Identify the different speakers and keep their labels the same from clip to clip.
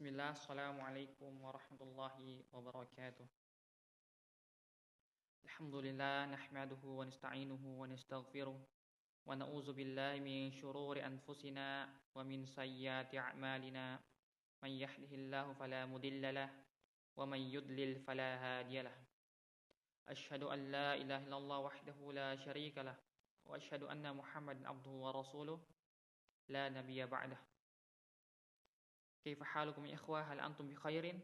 Speaker 1: Bismillah, Assalamualaikum warahmatullahi wabarakatuh. Alhamdulillah, nahmaduhu wa nasta'inuhu wa nastaghfiruh wa na'udzu billahi min syururi anfusina wa min sayyiati a'malina. Man yahdihillahu fala mudilla lah wa man yudlil fala hadiyalah. Asyhadu an la ilaha illallah wahdahu la syarika lah wa asyhadu anna Muhammadan abduhu wa rasuluh la nabiyya ba'dah. Kaifa halukum ya ikhwah? Hal antum bi khairin?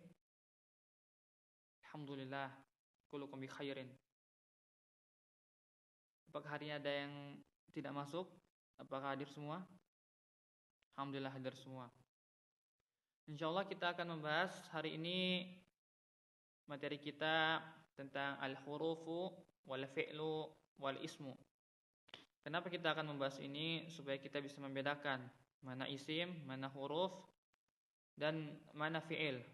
Speaker 1: Alhamdulillah, kullukum bi khairin. Apakah hari ini ada yang tidak masuk? Apakah hadir semua? Alhamdulillah hadir semua. Insyaallah kita akan membahas hari ini materi kita tentang al-hurufu wal fi'lu wal ismu. Kenapa kita akan membahas ini? Supaya kita bisa membedakan mana isim, mana huruf, dan mana fi'il.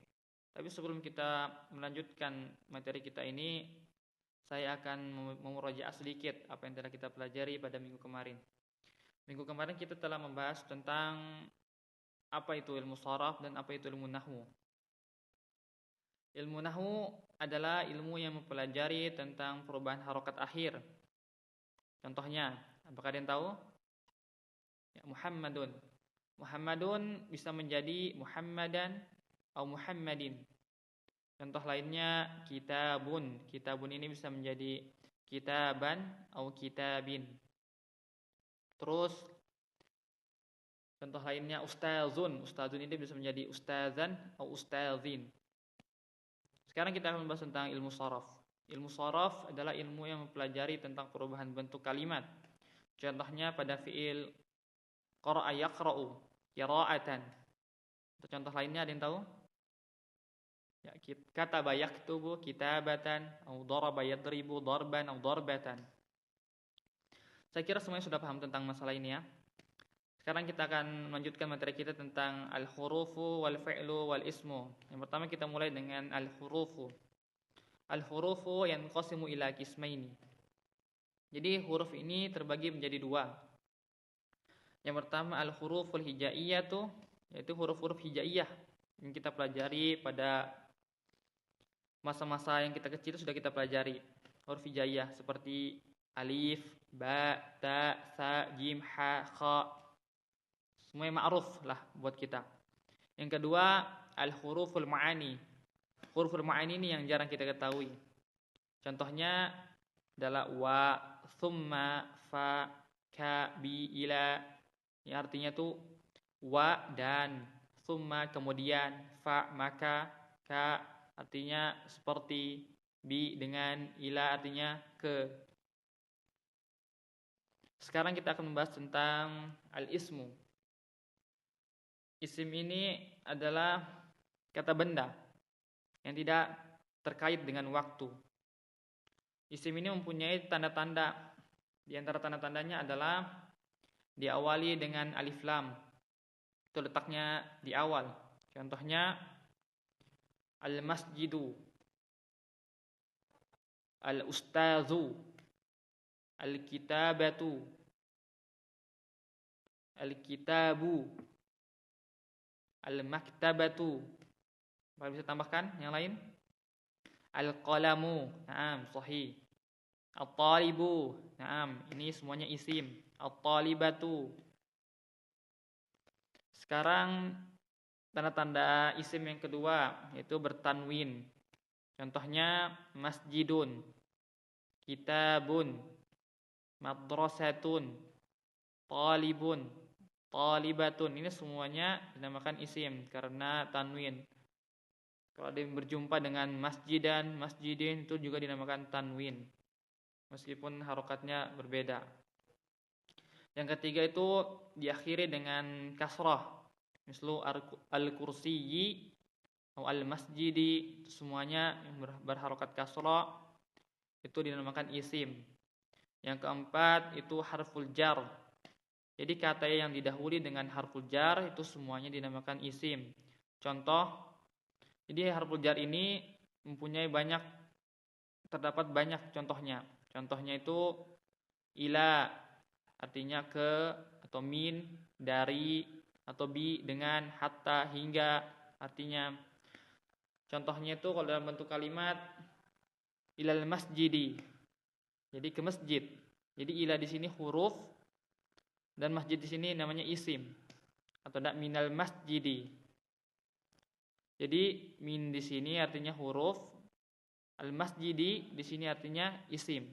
Speaker 1: Tapi sebelum kita melanjutkan materi kita ini, saya akan memurajaah sedikit apa yang telah kita pelajari pada minggu kemarin. Minggu kemarin kita telah membahas tentang apa itu ilmu sharaf dan apa itu ilmu nahwu. Ilmu nahwu adalah ilmu yang mempelajari tentang perubahan harokat akhir. Contohnya, apakah ada yang tahu? Ya, Muhammadun. Muhammadun bisa menjadi Muhammadan atau Muhammadin. Contoh lainnya kitabun. Kitabun ini bisa menjadi kitaban atau kitabin. Terus contoh lainnya ustazun. Ustazun ini bisa menjadi ustazan atau ustazin. Sekarang kita akan membahas tentang ilmu sharaf. Ilmu sharaf adalah ilmu yang mempelajari tentang perubahan bentuk kalimat. Contohnya pada fiil qara'a yaqra'u, qira'atan. Atau contoh lainnya ada yang tahu? Ya, kataba yaktubu kitabatan atau daraba yadribu darban atau darbatan. Saya kira semuanya sudah paham tentang masalah ini ya. Sekarang kita akan melanjutkan materi kita tentang al-hurufu wal fi'lu wal ismu. Yang pertama kita mulai dengan al-hurufu. Al-hurufu yanqasimu ila qismaini. Jadi huruf ini terbagi menjadi dua. Yang pertama al-huruful hijaiyah yaitu huruf-huruf hijaiyah yang kita pelajari pada masa-masa yang kita kecil sudah kita pelajari. Huruf hijaiyah seperti alif, ba, ta, sa, jim, ha, kha. Semuanya ma'ruf lah buat kita. Yang kedua al-huruful ma'ani. Huruful ma'ani ini yang jarang kita ketahui. Contohnya adalah wa, thumma, fa, ka, bi, ila. Yang artinya tuh wa dan, thumma kemudian, fa maka, ka artinya seperti, bi dengan, ila artinya ke. Sekarang kita akan membahas tentang al-ismu. Isim ini adalah kata benda yang tidak terkait dengan waktu. Isim ini mempunyai tanda-tanda. Di antara tanda-tandanya adalah diawali dengan alif lam. Itu letaknya di awal. Contohnya al-masjidu, al-ustazu, al-kitabatu, al-kitabu, al-maktabatu. Apa bisa tambahkan yang lain? Al-qalamu. Naam, sahih. At-talibu. Naam, ini semuanya isim. At-talibatu. Sekarang tanda-tanda isim yang kedua yaitu bertanwin. Contohnya masjidun, kitabun, madrasatun, talibun, talibatun. Ini semuanya dinamakan isim karena tanwin. Kalau ada yang berjumpa dengan masjidan, masjidin itu juga dinamakan tanwin. Meskipun harokatnya berbeda. Yang ketiga itu diakhiri dengan kasrah. Mislu al-kursiyyi atau al-masjidi, semuanya yang berharokat kasrah itu dinamakan isim. Yang keempat itu harful jar. Jadi kata yang didahului dengan harful jar itu semuanya dinamakan isim. Contoh, jadi harful jar ini mempunyai terdapat banyak contohnya. Contohnya itu ila artinya ke atau min, dari atau bi dengan, hatta hingga Artinya contohnya itu kalau dalam bentuk kalimat ilal masjidi. Jadi ke masjid. Jadi ila di sini huruf dan masjid di sini namanya isim atau tidak minal masjidi. Jadi min di sini artinya huruf, al masjidi di sini artinya isim.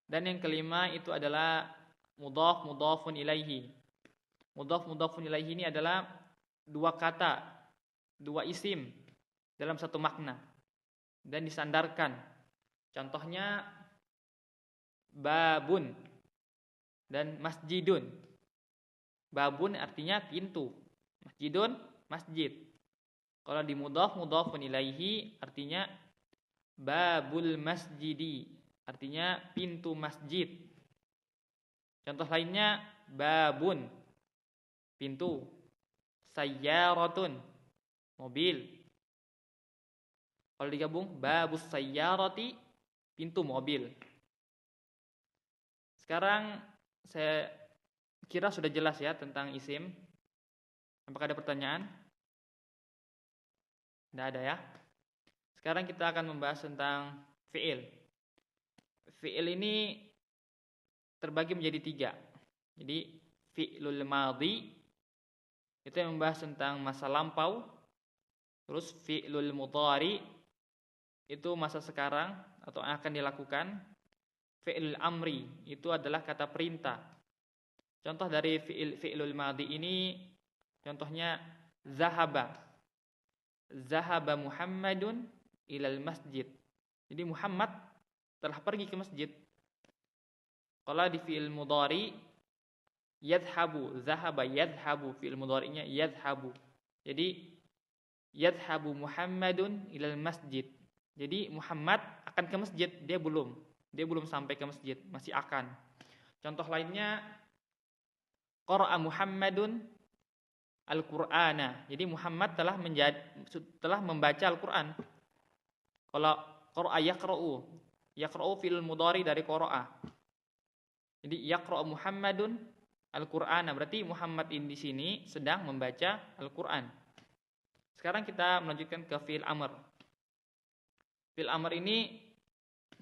Speaker 1: Dan yang kelima itu adalah mudhaf mudhafun ilaihi. Mudhaf mudhafun ilaihi ini adalah dua kata, dua isim dalam satu makna dan disandarkan. Contohnya babun dan masjidun. Babun artinya pintu, masjidun masjid. Kalau di mudhaf mudhafun ilaihi artinya babul masjidi, artinya pintu masjid. Contoh lainnya babun, pintu, sayyaratun, mobil. Kalau digabung babus sayyarati, pintu mobil. Sekarang saya kira sudah jelas ya tentang isim. Apakah ada pertanyaan? Tidak ada ya. Sekarang kita akan membahas tentang fi'il. Fi'il ini terbagi menjadi 3. Jadi fi'lul madhi itu yang membahas tentang masa lampau. Terus fi'lul mudhari itu masa sekarang atau akan dilakukan. Fi'lul amri itu adalah kata perintah. Contoh dari fi'lul madhi ini contohnya zahaba. Zahaba Muhammadun ilal masjid. Jadi Muhammad telah pergi ke masjid. Kalau di fi'il mudhari yadhabu, zahaba yadhabu, fi'il mudhari'nya yadhabu. Jadi yadhabu Muhammadun ilal masjid. Jadi Muhammad akan ke masjid, dia belum sampai ke masjid, masih akan. Contoh lainnya qara'a Muhammadun Al-Qur'ana. Jadi Muhammad telah membaca Al-Qur'an. Kalau qara'a yaqra'u fi'il mudhari dari qara'a. Jadi yaqra'u Muhammadun Al-Qur'ana, berarti Muhammad ini di sini sedang membaca Al-Qur'an. Sekarang kita melanjutkan ke fi'il amr. Fi'il amr ini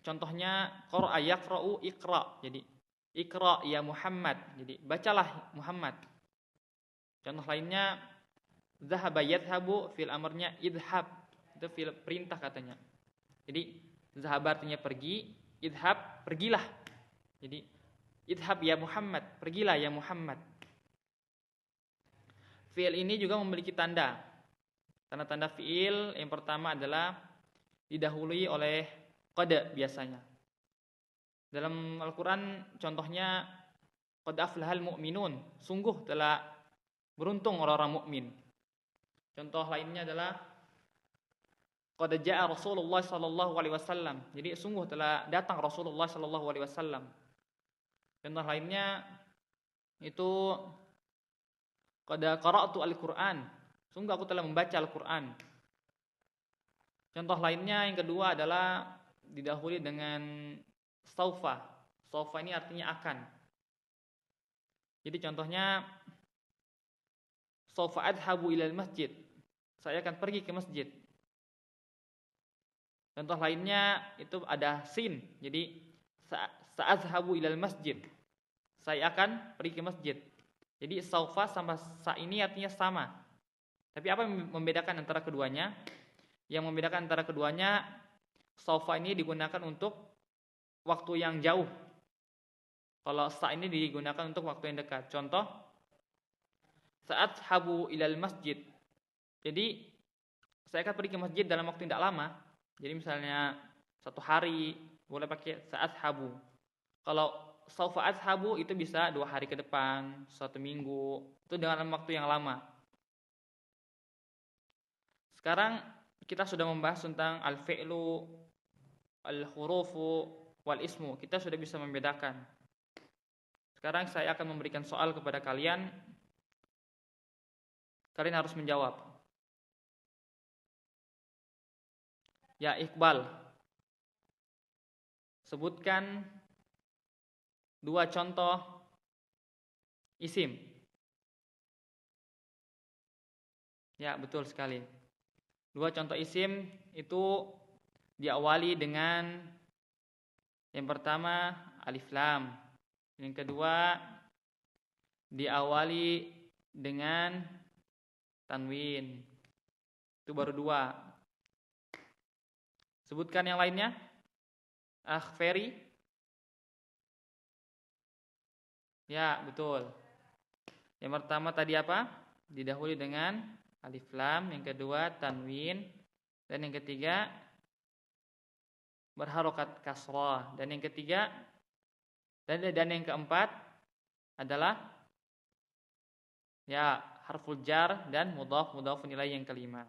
Speaker 1: contohnya qara'a yaqra'u iqra. Jadi iqra ya Muhammad. Jadi bacalah Muhammad. Contoh lainnya zahaba yadhabu, fi'il amrnya idhab. Itu fi'il perintah katanya. Jadi zahaba artinya pergi, idhab pergilah. Jadi idhab ya Muhammad, pergilah ya Muhammad. Fi'il ini juga memiliki tanda. Tanda-tanda fi'il yang pertama adalah didahului oleh qad biasanya. Dalam Al-Qur'an contohnya qad aflahal mu'minun, sungguh telah beruntung orang-orang mukmin. Contoh lainnya adalah qad jaa Rasulullah sallallahu alaihi wasallam. Jadi sungguh telah datang Rasulullah sallallahu alaihi wasallam. Contoh lainnya itu qad qara'tu al-Qur'an. Sungguh aku telah membaca Al-Qur'an. Contoh lainnya yang kedua adalah didahului dengan saufa. Saufa ini artinya akan. Jadi contohnya saufa adhabu ilal masjid. Saya akan pergi ke masjid. Contoh lainnya itu ada sin. Jadi sa'adhabu ilal masjid. Saya akan pergi ke masjid. Jadi saufa sama sa ini artinya sama. Tapi apa yang membedakan antara keduanya? Yang membedakan antara keduanya, saufa ini digunakan untuk waktu yang jauh. Kalau sa ini digunakan untuk waktu yang dekat. Contoh, sa'adhabu ilal masjid. Jadi saya akan pergi ke masjid dalam waktu yang tidak lama. Jadi misalnya 1 hari boleh pakai sa'adhabu. Kalau saufa adhabu itu bisa 2 hari ke depan, 1 minggu. Itu dengan waktu yang lama. Sekarang kita sudah membahas tentang al-fi'lu, al-hurufu, wal-ismu. Kita sudah bisa membedakan. Sekarang saya akan memberikan soal kepada kalian. Kalian harus menjawab. Ya Iqbal, sebutkan 2 contoh isim. Ya, betul sekali. Dua contoh isim itu diawali dengan yang pertama alif lam. Yang kedua diawali dengan tanwin. Itu baru dua. Sebutkan yang lainnya. Ferry. Ya, betul. Yang pertama tadi apa? Didahului dengan alif lam, yang kedua tanwin, dan yang ketiga berharokat kasrah, dan yang ketiga dan yang keempat adalah ya harful jar dan mudhaf ilaih yang kelima.